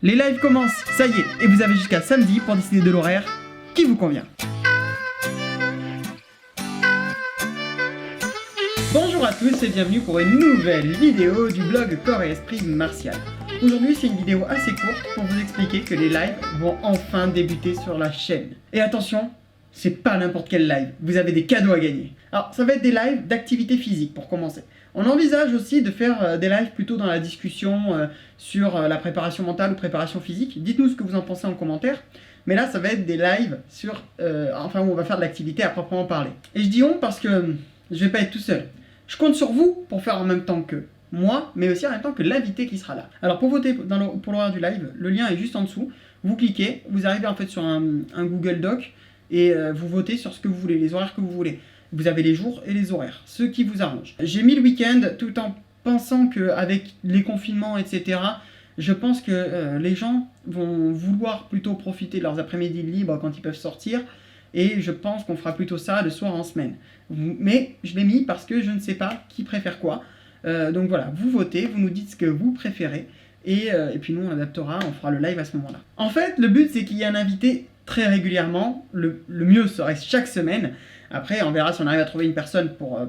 Les lives commencent, ça y est, et vous avez jusqu'à samedi pour décider de l'horaire qui vous convient. Bonjour à tous et bienvenue pour une nouvelle vidéo du blog Corps et Esprit Martial. Aujourd'hui c'est une vidéo assez courte pour vous expliquer que les lives vont enfin débuter sur la chaîne. Et attention, c'est pas n'importe quel live, vous avez des cadeaux à gagner. Alors ça va être des lives d'activité physique pour commencer. On envisage aussi de faire des lives plutôt dans la discussion sur la préparation mentale ou préparation physique. Dites-nous ce que vous en pensez en commentaire. Mais là, ça va être des lives sur, où on va faire de l'activité à proprement parler. Et je dis on parce que je vais pas être tout seul. Je compte sur vous pour faire en même temps que moi, mais aussi en même temps que l'invité qui sera là. Alors pour voter pour l'horaire du live, le lien est juste en dessous. Vous cliquez, vous arrivez en fait sur un Google Doc et vous votez sur ce que vous voulez, les horaires que vous voulez. Vous avez les jours et les horaires, ceux qui vous arrangent. J'ai mis le week-end tout en pensant qu'avec les confinements, etc., je pense que les gens vont vouloir plutôt profiter de leurs après-midi libres quand ils peuvent sortir. Et je pense qu'on fera plutôt ça le soir en semaine. Mais je l'ai mis parce que je ne sais pas qui préfère quoi. Donc voilà, vous votez, vous nous dites ce que vous préférez. Et puis nous, on adaptera, on fera le live à ce moment-là. En fait, le but, c'est qu'il y ait un invité très régulièrement. Le mieux serait chaque semaine. Après, on verra si on arrive à trouver une personne pour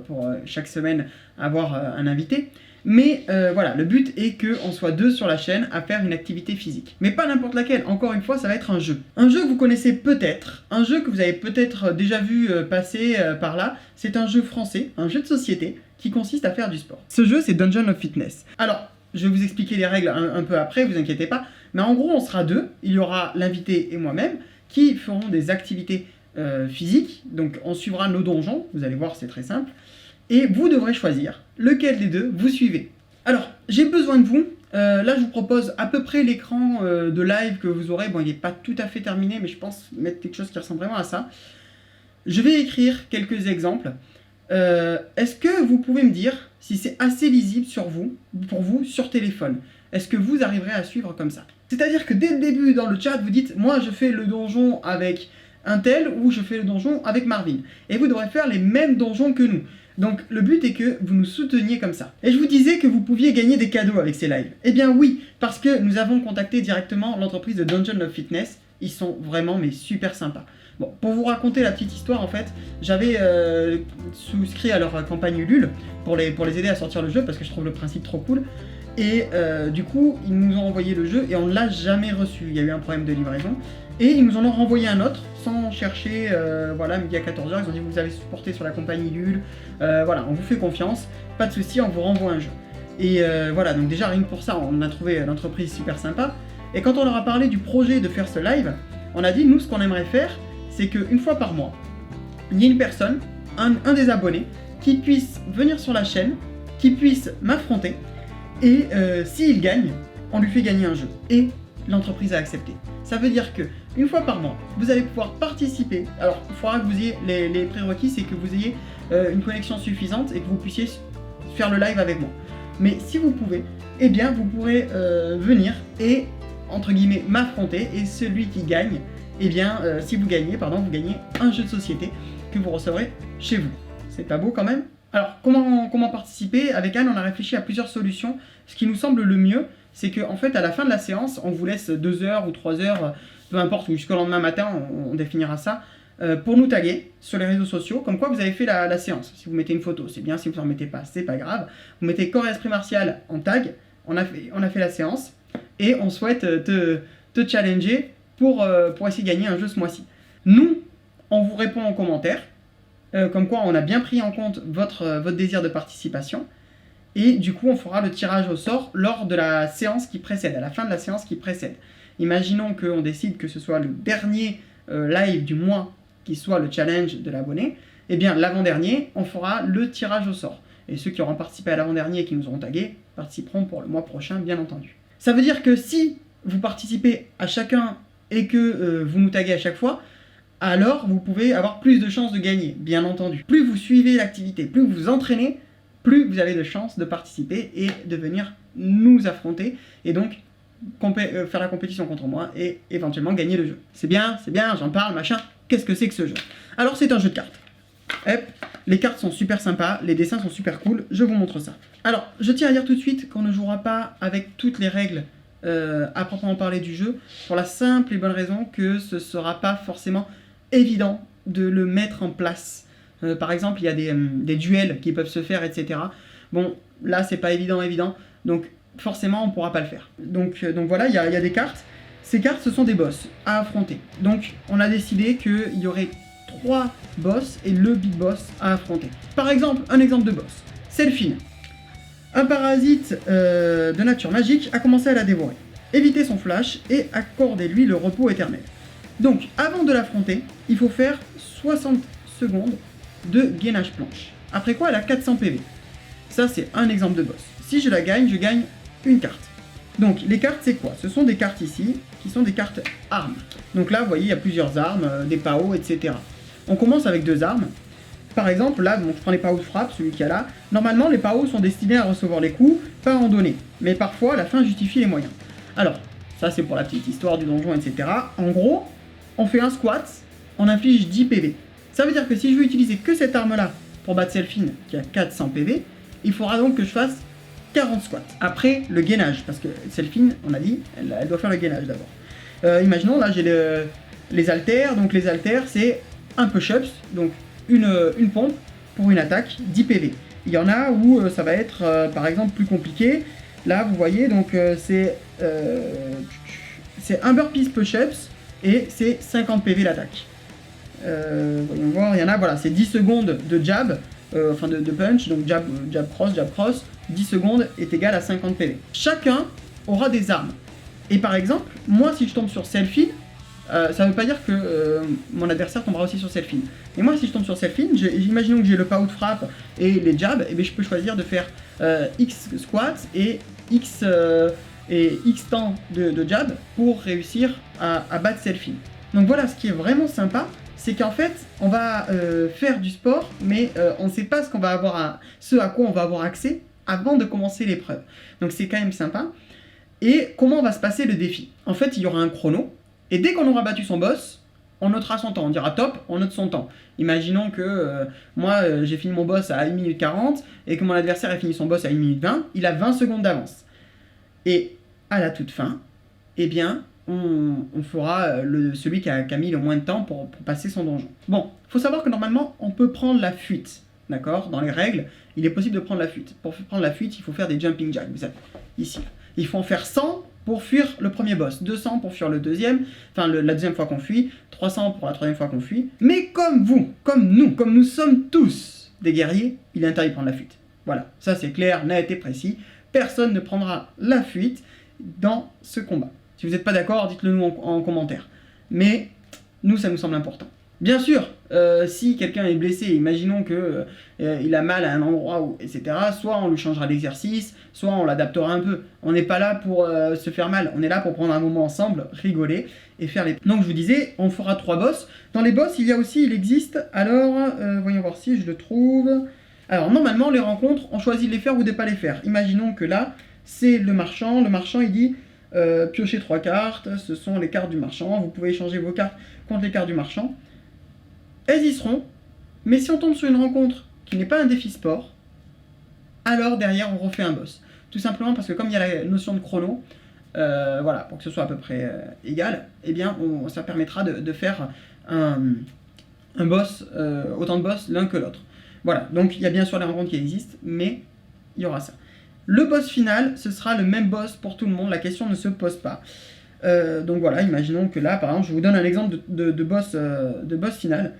chaque semaine avoir un invité. Mais voilà, le but est qu'on soit deux sur la chaîne à faire une activité physique. Mais pas n'importe laquelle, encore une fois, ça va être un jeu. Un jeu que vous connaissez peut-être, un jeu que vous avez peut-être déjà vu passer par là. C'est un jeu français, un jeu de société qui consiste à faire du sport. Ce jeu, c'est Dungeon of Fitness. Alors, je vais vous expliquer les règles un peu après, vous inquiétez pas. Mais en gros, on sera deux. Il y aura l'invité et moi-même qui feront des activités physiques. Donc, on suivra nos donjons. Vous allez voir, c'est très simple. Et vous devrez choisir lequel des deux vous suivez. Alors, j'ai besoin de vous. Là, je vous propose à peu près l'écran de live que vous aurez. Bon, il n'est pas tout à fait terminé, mais je pense mettre quelque chose qui ressemble vraiment à ça. Je vais écrire quelques exemples. Est-ce que vous pouvez me dire si c'est assez lisible pour vous sur téléphone? Est-ce que vous arriverez à suivre comme ça? C'est-à-dire que dès le début dans le chat, vous dites « Moi, je fais le donjon avec un tel » ou « Je fais le donjon avec Marvin ». Et vous devrez faire les mêmes donjons que nous. Donc le but est que vous nous souteniez comme ça. Et je vous disais que vous pouviez gagner des cadeaux avec ces lives. Eh bien oui, parce que nous avons contacté directement l'entreprise de Dungeon of Fitness. Ils sont vraiment super sympas. Bon, pour vous raconter la petite histoire, en fait, j'avais souscrit à leur campagne Ulule pour les aider à sortir le jeu parce que je trouve le principe trop cool. Et du coup, ils nous ont envoyé le jeu et on ne l'a jamais reçu. Il y a eu un problème de livraison. Et ils nous en ont renvoyé un autre, sans chercher, voilà, midi à 14h, ils ont dit vous avez supporté sur la compagnie Ulule, voilà, on vous fait confiance, pas de souci, on vous renvoie un jeu. Et voilà, donc déjà rien que pour ça, on a trouvé l'entreprise super sympa. Et quand on leur a parlé du projet de faire ce live, on a dit, nous, ce qu'on aimerait faire, c'est qu'une fois par mois, il y ait une personne, un des abonnés, qui puisse venir sur la chaîne, qui puisse m'affronter, et s'il gagne, on lui fait gagner un jeu. Et l'entreprise a accepté. Ça veut dire que une fois par mois, vous allez pouvoir participer. Alors, il faudra que vous ayez les prérequis, c'est que vous ayez une connexion suffisante et que vous puissiez faire le live avec moi. Mais si vous pouvez, eh bien, vous pourrez venir et, entre guillemets, m'affronter. Et celui qui gagne, eh bien, si vous gagnez, vous gagnez un jeu de société que vous recevrez chez vous. C'est pas beau quand même? Alors, comment participer? Avec Anne, on a réfléchi à plusieurs solutions. Ce qui nous semble le mieux, c'est qu'en fait, à la fin de la séance, on vous laisse 2 heures ou 3 heures, peu importe, ou jusqu'au lendemain matin, on définira ça, pour nous taguer sur les réseaux sociaux, comme quoi vous avez fait la séance. Si vous mettez une photo, c'est bien, si vous n'en mettez pas, c'est pas grave. Vous mettez Corps et Esprit Martial en tag, on a fait la séance, et on souhaite te challenger pour essayer de gagner un jeu ce mois-ci. Nous, on vous répond en commentaire, comme quoi on a bien pris en compte votre désir de participation, et du coup on fera le tirage au sort lors de la séance qui précède, à la fin de la séance qui précède. Imaginons qu'on décide que ce soit le dernier live du mois qui soit le challenge de l'abonné, et bien l'avant-dernier, on fera le tirage au sort. Et ceux qui auront participé à l'avant-dernier et qui nous auront tagués participeront pour le mois prochain, bien entendu. Ça veut dire que si vous participez à chacun et que vous nous taguez à chaque fois, alors vous pouvez avoir plus de chances de gagner, bien entendu. Plus vous suivez l'activité, plus vous vous entraînez, plus vous avez de chances de participer et de venir nous affronter, et donc faire la compétition contre moi et éventuellement gagner le jeu. C'est bien, j'en parle, machin. Qu'est-ce que c'est que ce jeu? Alors c'est un jeu de cartes. Hop, les cartes sont super sympas, les dessins sont super cool, je vous montre ça. Alors, je tiens à dire tout de suite qu'on ne jouera pas avec toutes les règles à proprement parler du jeu, pour la simple et bonne raison que ce sera pas forcément évident de le mettre en place. Par exemple, il y a des duels qui peuvent se faire, etc. Bon, là, c'est pas évident, donc forcément, on pourra pas le faire. Donc voilà, il y a des cartes. Ces cartes, ce sont des boss à affronter. Donc, on a décidé qu'il y aurait 3 boss et le big boss à affronter. Par exemple, un exemple de boss. Selphine. Un parasite de nature magique a commencé à la dévorer. Évitez son flash et accordez-lui le repos éternel. Donc, avant de l'affronter, il faut faire 60 secondes de gainage planche. Après quoi, elle a 400 PV. Ça, c'est un exemple de boss. Si je la gagne, je gagne une carte. Donc, les cartes, c'est quoi? Ce sont des cartes ici, qui sont des cartes armes. Donc là, vous voyez, il y a plusieurs armes, des PAO, etc. On commence avec 2 armes. Par exemple, là, bon, je prends les PAO de frappe, celui qu'il y a là. Normalement, les PAO sont destinés à recevoir les coups, pas à en donner. Mais parfois, la fin justifie les moyens. Alors, ça, c'est pour la petite histoire du donjon, etc. En gros, on fait un squat, on inflige 10 PV. Ça veut dire que si je veux utiliser que cette arme-là pour battre Selphine, qui a 400 PV, il faudra donc que je fasse 40 squats. Après, le gainage, parce que Selphine, on a dit, elle doit faire le gainage d'abord. Imaginons, là, j'ai les haltères. Donc les haltères, c'est un push-ups, donc une pompe pour une attaque, 10 PV. Il y en a où ça va être, par exemple, plus compliqué. Là, vous voyez, donc c'est un burpees push-ups et c'est 50 PV l'attaque. Voyons voir, il y en a, voilà, c'est 10 secondes de jab, enfin de punch, donc jab cross, 10 secondes est égal à 50 PV. Chacun aura des armes. Et par exemple, moi si je tombe sur Selphine, ça ne veut pas dire que mon adversaire tombera aussi sur Selphine. Et moi si je tombe sur Selphine, imaginons que j'ai le PAO de frappe et les jabs, et bien je peux choisir de faire X squats et X temps de jab pour réussir à battre Selphine. Donc voilà, ce qui est vraiment sympa, c'est qu'en fait, on va faire du sport, mais on ne sait pas ce à quoi on va avoir accès avant de commencer l'épreuve. Donc c'est quand même sympa. Et comment va se passer le défi? En fait, il y aura un chrono, et dès qu'on aura battu son boss, on notera son temps. On dira top, on note son temps. Imaginons que moi, j'ai fini mon boss à 1 minute 40, et que mon adversaire a fini son boss à 1 minute 20, il a 20 secondes d'avance. Et à la toute fin, eh bien, on fera celui qui a mis le moins de temps pour passer son donjon. Bon, il faut savoir que normalement, on peut prendre la fuite. D'accord? Dans les règles, il est possible de prendre la fuite. Pour prendre la fuite, il faut faire des jumping jacks. Vous savez, ici. Il faut en faire 100 pour fuir le premier boss, 200 pour fuir le deuxième, enfin la deuxième fois qu'on fuit, 300 pour la troisième fois qu'on fuit. Mais comme vous, comme nous sommes tous des guerriers, il est interdit de prendre la fuite. Voilà, ça c'est clair, net et précis. Personne ne prendra la fuite dans ce combat. Si vous n'êtes pas d'accord, dites-le nous en commentaire. Mais nous, ça nous semble important. Bien sûr, si quelqu'un est blessé, imaginons que il a mal à un endroit, etc., soit on lui changera d'exercice, soit on l'adaptera un peu. On n'est pas là pour se faire mal, on est là pour prendre un moment ensemble, rigoler et faire les... Donc je vous disais, on fera 3 boss. Dans les boss, il existe, alors, voyons voir si je le trouve... Alors normalement, les rencontres, on choisit de les faire ou de ne pas les faire. Imaginons que là, c'est le marchand il dit... piochez 3 cartes, ce sont les cartes du marchand, vous pouvez échanger vos cartes contre les cartes du marchand. Elles y seront, mais si on tombe sur une rencontre qui n'est pas un défi sport, alors derrière on refait un boss. Tout simplement parce que comme il y a la notion de chrono, voilà, pour que ce soit à peu près égal, eh bien ça permettra de faire un boss, autant de boss l'un que l'autre. Voilà, donc il y a bien sûr les rencontres qui existent, mais il y aura ça. Le boss final, ce sera le même boss pour tout le monde, la question ne se pose pas. Donc voilà, imaginons que là, par exemple, je vous donne un exemple de boss final.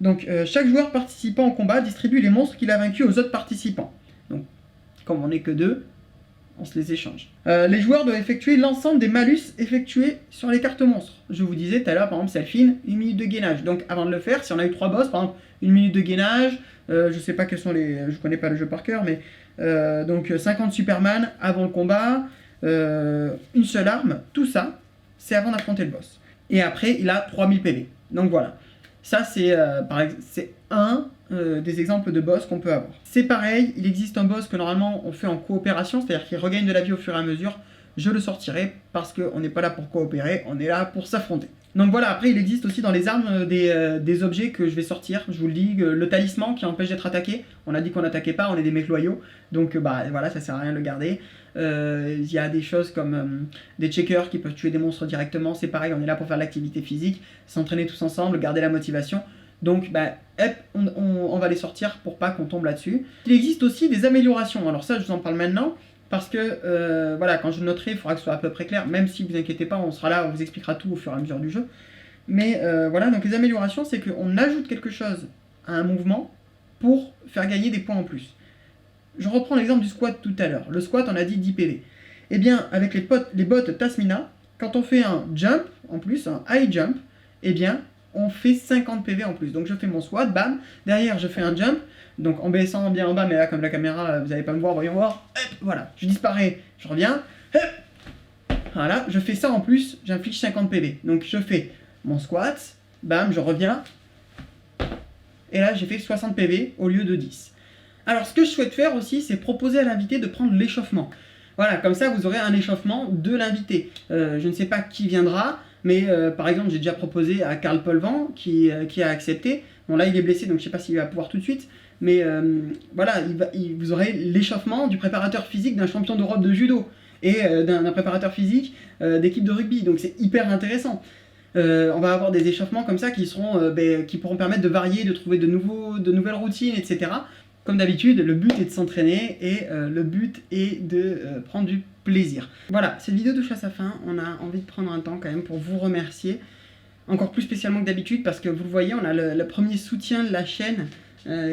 Donc chaque joueur participant au combat distribue les monstres qu'il a vaincus aux autres participants. Donc comme on n'est que 2, on se les échange. Les joueurs doivent effectuer l'ensemble des malus effectués sur les cartes monstres. Je vous disais tout à l'heure, par exemple, Selphine, 1 minute de gainage. Donc avant de le faire, si on a eu 3 boss, par exemple, 1 minute de gainage, je sais pas quels sont les... Je connais pas le jeu par cœur, mais... donc 50 Superman avant le combat, une seule arme, tout ça, c'est avant d'affronter le boss. Et après, il a 3000 PV. Donc voilà. Ça, c'est un des exemples de boss qu'on peut avoir. C'est pareil, il existe un boss que normalement on fait en coopération, c'est-à-dire qu'il regagne de la vie au fur et à mesure. Je le sortirai parce qu'on n'est pas là pour coopérer, on est là pour s'affronter. Donc voilà, après il existe aussi dans les armes des objets que je vais sortir, je vous le dis, le talisman qui empêche d'être attaqué. On a dit qu'on n'attaquait pas, on est des mecs loyaux, donc bah voilà, ça sert à rien de le garder. Il y a des choses comme des checkers qui peuvent tuer des monstres directement. C'est pareil, on est là pour faire l'activité physique, s'entraîner tous ensemble, garder la motivation. Donc hop, on va les sortir pour pas qu'on tombe là-dessus. Il existe aussi des améliorations. Alors ça, je vous en parle maintenant. Parce que, voilà, quand je noterai, il faudra que ce soit à peu près clair, même si vous inquiétez pas, on sera là, on vous expliquera tout au fur et à mesure du jeu. Mais voilà, donc les améliorations, c'est qu'on ajoute quelque chose à un mouvement pour faire gagner des points en plus. Je reprends l'exemple du squat tout à l'heure. Le squat, on a dit 10 PV. Eh bien, avec les bots Tasmina, quand on fait un jump, en plus, un high jump, eh bien, on fait 50 PV en plus. Donc je fais mon squat, bam, derrière je fais un jump, donc en baissant bien en bas, mais là comme la caméra, vous n'allez pas me voir, voyons voir, hop, voilà, je disparais, je reviens, hop, voilà, je fais ça en plus, j'inflige 50 PV. Donc je fais mon squat, bam, je reviens, et là j'ai fait 60 PV au lieu de 10. Alors ce que je souhaite faire aussi, c'est proposer à l'invité de prendre l'échauffement. Voilà, comme ça vous aurez un échauffement de l'invité. Je ne sais pas qui viendra, mais par exemple j'ai déjà proposé à Karl Polvan qui a accepté. Bon là il est blessé donc je ne sais pas s'il va pouvoir tout de suite, mais voilà, vous aurez l'échauffement du préparateur physique d'un champion d'Europe de judo et d'un préparateur physique d'équipe de rugby, donc c'est hyper intéressant. On va avoir des échauffements comme ça qui pourront permettre de varier, de trouver de nouvelles routines, etc. Comme d'habitude, le but est de s'entraîner et le but est de prendre du plaisir. Voilà, cette vidéo touche à sa fin. On a envie de prendre un temps quand même pour vous remercier. Encore plus spécialement que d'habitude parce que vous le voyez, on a le premier soutien de la chaîne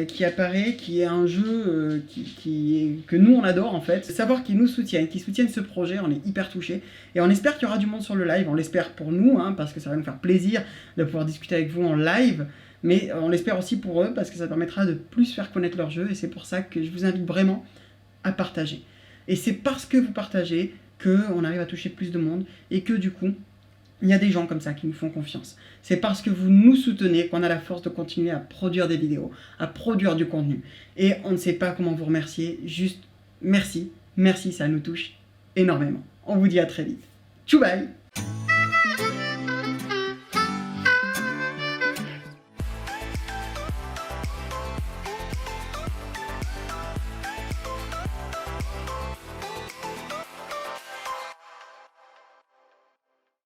qui apparaît, qui est un jeu que nous on adore en fait. Savoir qu'ils nous soutiennent, qu'ils soutiennent ce projet, on est hyper touchés. Et on espère qu'il y aura du monde sur le live, on l'espère pour nous, hein, parce que ça va nous faire plaisir de pouvoir discuter avec vous en live. Mais on l'espère aussi pour eux, parce que ça permettra de plus faire connaître leur jeu, et c'est pour ça que je vous invite vraiment à partager. Et c'est parce que vous partagez qu'on arrive à toucher plus de monde, et que du coup, il y a des gens comme ça qui nous font confiance. C'est parce que vous nous soutenez qu'on a la force de continuer à produire des vidéos, à produire du contenu. Et on ne sait pas comment vous remercier, juste merci, merci, ça nous touche énormément. On vous dit à très vite. Tchou bye!